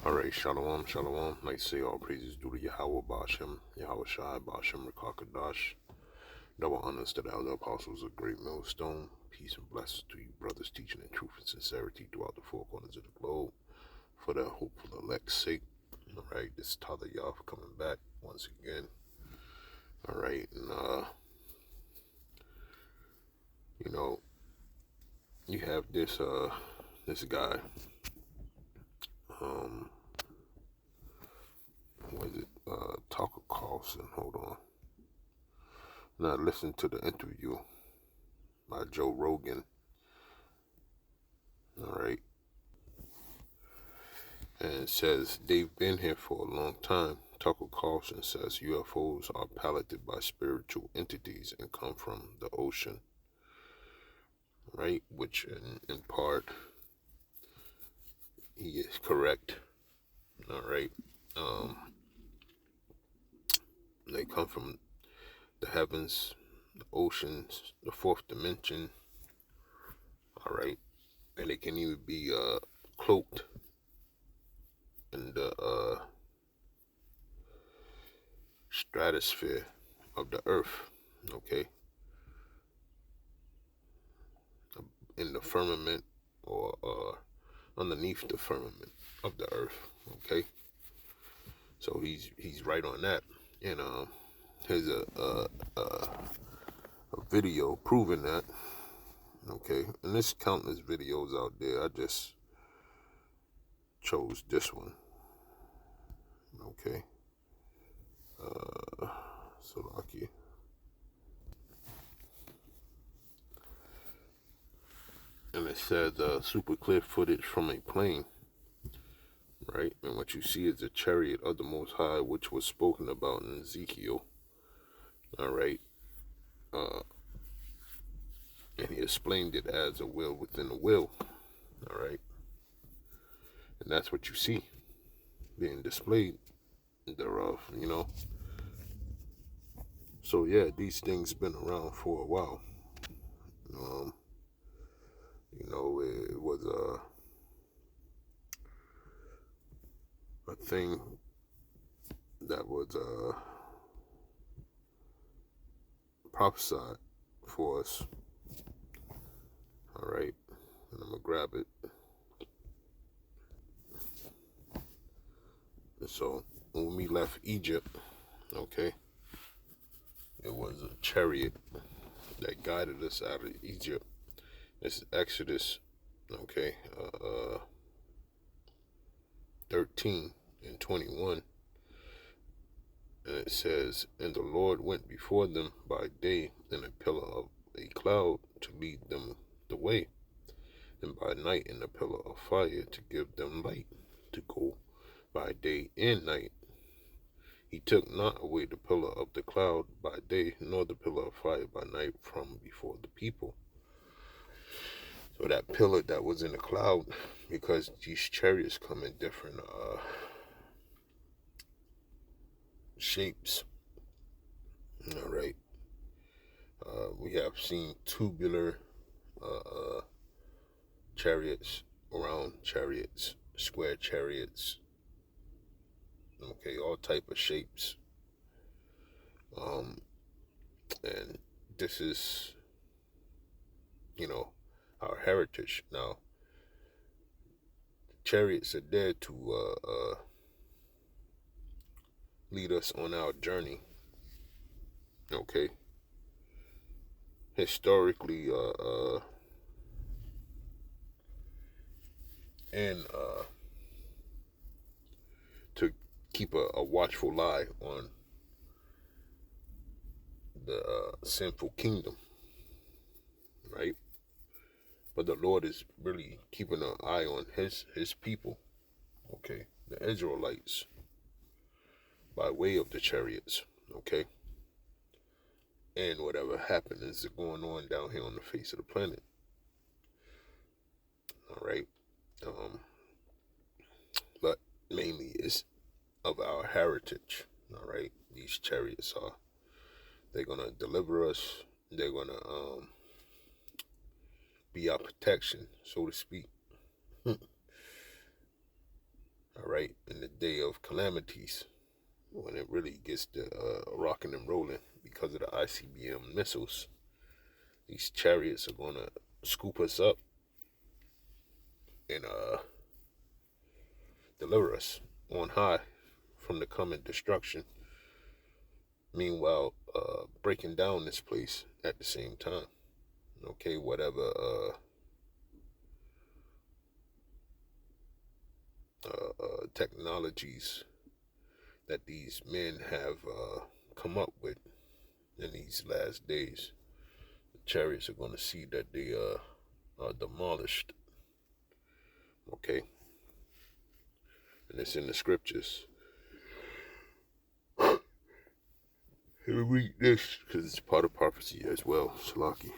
Alright, Shalom, Shalom. Like say all praises due to Yahweh Bashem, Yahweh Shai, Bashem, Rakakadash. Double honors to the elder apostles of Great Millstone. Peace and blessings to you, brothers, teaching in truth and sincerity throughout the four corners of the globe. For the hopeful elect's sake. Alright, this is Tyler Yah coming back once again. Alright, and you have this guy, Tucker Carlson, hold on. Now listen to the interview by Joe Rogan. Alright. And it says, they've been here for a long time. Tucker Carlson says UFOs are piloted by spiritual entities and come from the ocean. Right? Which in part, he is correct. Alright. They come from the heavens, the oceans, the fourth dimension. Alright. And they can even be cloaked in the stratosphere of the earth. Okay. In the firmament or underneath the firmament of the earth. Okay. So he's right on that. And here's a video proving that. Okay, and there's countless videos out there. I just chose this one. Okay. So lucky. And it says super clear footage from a plane. Right? And what you see is a chariot of the Most High, which was spoken about in Ezekiel. Alright. And he explained it as a will within a will. Alright. And that's what you see being displayed thereof, So yeah, these things been around for a while. It was a thing that was prophesied for us. Alright, and I'm gonna grab it. And so when we left Egypt, okay, it was a chariot that guided us out of Egypt. It's Exodus, okay, 13 and 21. And it says, and the Lord went before them by day in a pillar of a cloud to lead them the way, and by night in a pillar of fire to give them light to go by day and night. He took not away the pillar of the cloud by day, nor the pillar of fire by night from before the people. So that pillar that was in the cloud, because these chariots come in different shapes. Alright. We have seen tubular chariots, round chariots, square chariots, okay, all type of shapes. And this is, our heritage. Now, chariots are there to lead us on our journey. Okay. Historically, and to keep a watchful eye on the sinful kingdom, right? But the Lord is really keeping an eye on his people, okay, the Israelites, by way of the chariots, okay, and whatever happened is going on down here on the face of the planet. All right. But mainly it's of our heritage. All right. These chariots they're gonna deliver us. They're gonna be our protection, so to speak. All right. of calamities when it really gets to rocking and rolling because of the ICBM missiles. These chariots are going to scoop us up and deliver us on high from the coming destruction. Meanwhile, breaking down this place at the same time. Okay, whatever technologies that these men have come up with in these last days, the chariots are going to see that they are demolished. Okay, and it's in the scriptures. Let me read this because it's part of prophecy as well. Shalaki.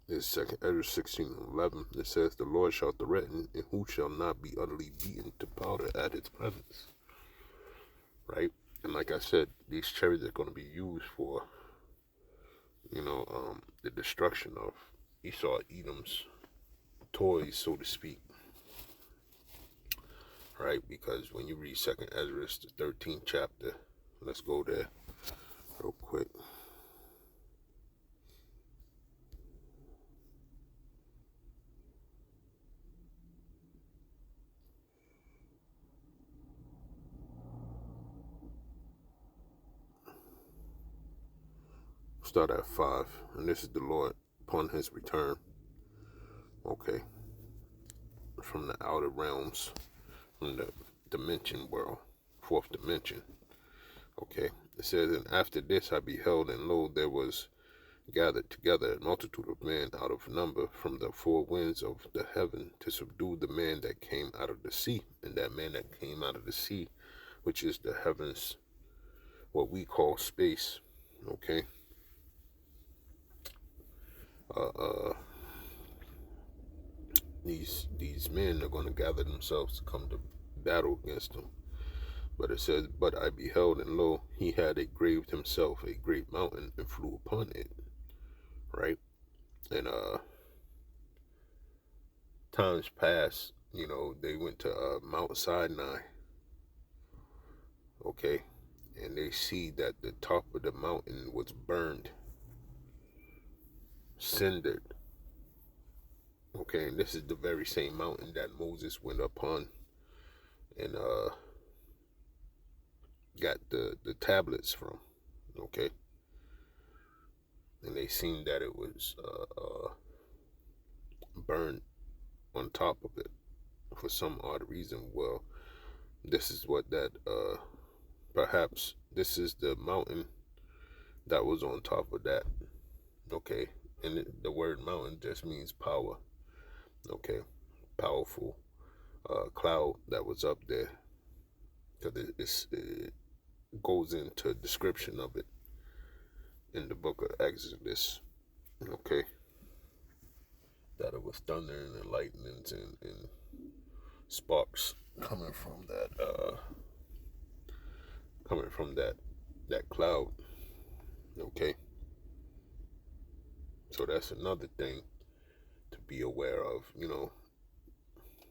This second Ezra 16:11. It says, "The Lord shall threaten, and who shall not be utterly beaten to powder at his presence." Right? And like I said, these chariots are going to be used for, the destruction of Esau, Edom's toys, so to speak. Right? Because when you read Second Ezra, the 13th chapter, let's go there real quick. Start at 5, and this is the Lord upon his return. Okay, from the outer realms, from the dimension world, fourth dimension. Okay, it says, "And after this I beheld, and lo, there was gathered together a multitude of men out of number from the four winds of the heaven to subdue the man that came out of the sea." And that man that came out of the sea, which is the heavens, what we call space. Okay. These men are going to gather themselves to come to battle against him. But it says, "But I beheld, and lo, he had engraved himself a great mountain and flew upon it." Right? And times past, they went to Mount Sinai. Okay, and they see that the top of the mountain was burned, cindered. Okay, and this is the very same mountain that Moses went upon and got the tablets from. Okay, and they seen that it was burned on top of it for some odd reason. Well, this is what that perhaps this is the mountain that was on top of that. Okay, and the word mountain just means power. Okay, powerful cloud that was up there, because it goes into a description of it in the book of Exodus. Okay, that it was thunder and lightnings and sparks coming from that cloud. Okay, so that's another thing to be aware of,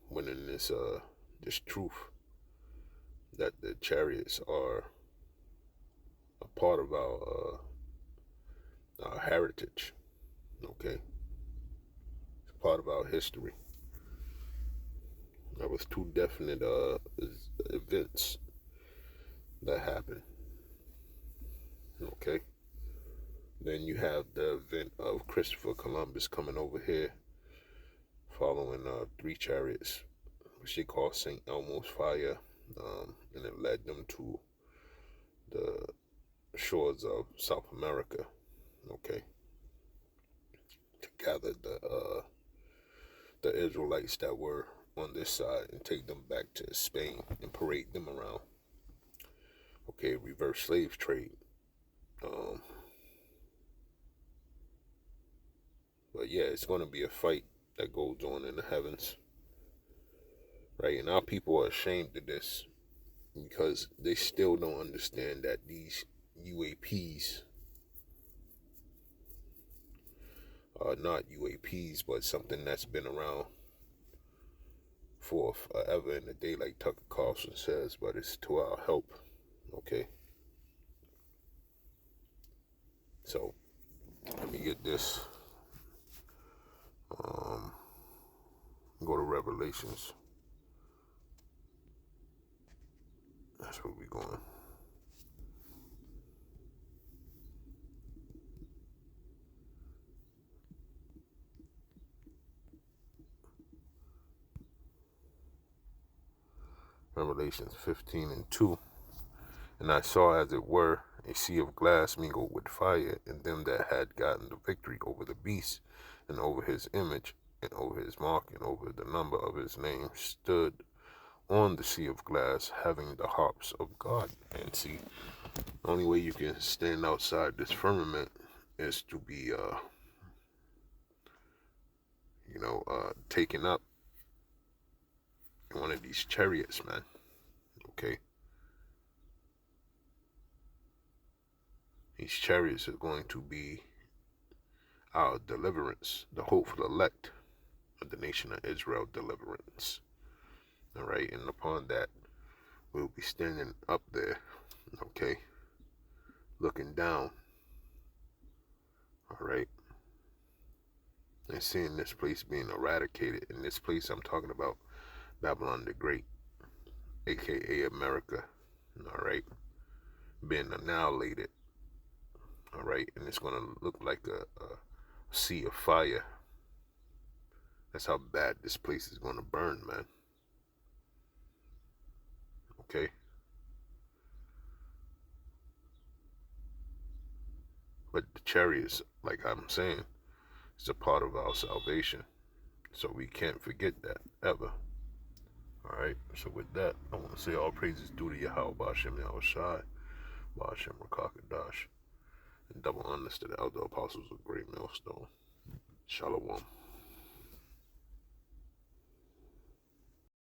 when in this truth that the chariots are a part of our heritage. Okay, it's part of our history. That was two definite events that happened. Okay, then you have the event of Christopher Columbus coming over here, following 3 chariots, which they call St. Elmo's fire, and it led them to the shores of South America. Okay, to gather the Israelites that were on this side and take them back to Spain and parade them around. Okay, reverse slave trade. But yeah, it's going to be a fight that goes on in the heavens. right? And our people are ashamed of this because they still don't understand that these UAPs are not UAPs, but something that's been around for forever and a day, like Tucker Carlson says, but it's to our help. Okay, so let me get this. Um, go to Revelations. That's where we going. Revelations 15:2. And I saw, as it were, a sea of glass mingled with fire, and them that had gotten the victory over the beast, and over his image, and over his mark, and over the number of his name, stood on the sea of glass, having the harps of God. And see, the only way you can stand outside this firmament is to be, taken up in one of these chariots, man. Okay, these chariots are going to be our deliverance, the hopeful elect of the nation of Israel deliverance. All right, and upon that, we'll be standing up there, okay, looking down, all right, and seeing this place being eradicated. In this place, I'm talking about Babylon the Great, aka America, all right, being annihilated, all right, and it's going to look like a sea of fire. That's how bad this place is going to burn, man. Okay, but the chariots, like I'm saying, is a part of our salvation, so we can't forget that ever. All right, so with that, I want to say all praises due to Yahweh Bashem Yahushai, Bashem Rakakadash, and double honors to the elder apostles of Great Millstone. Shalom.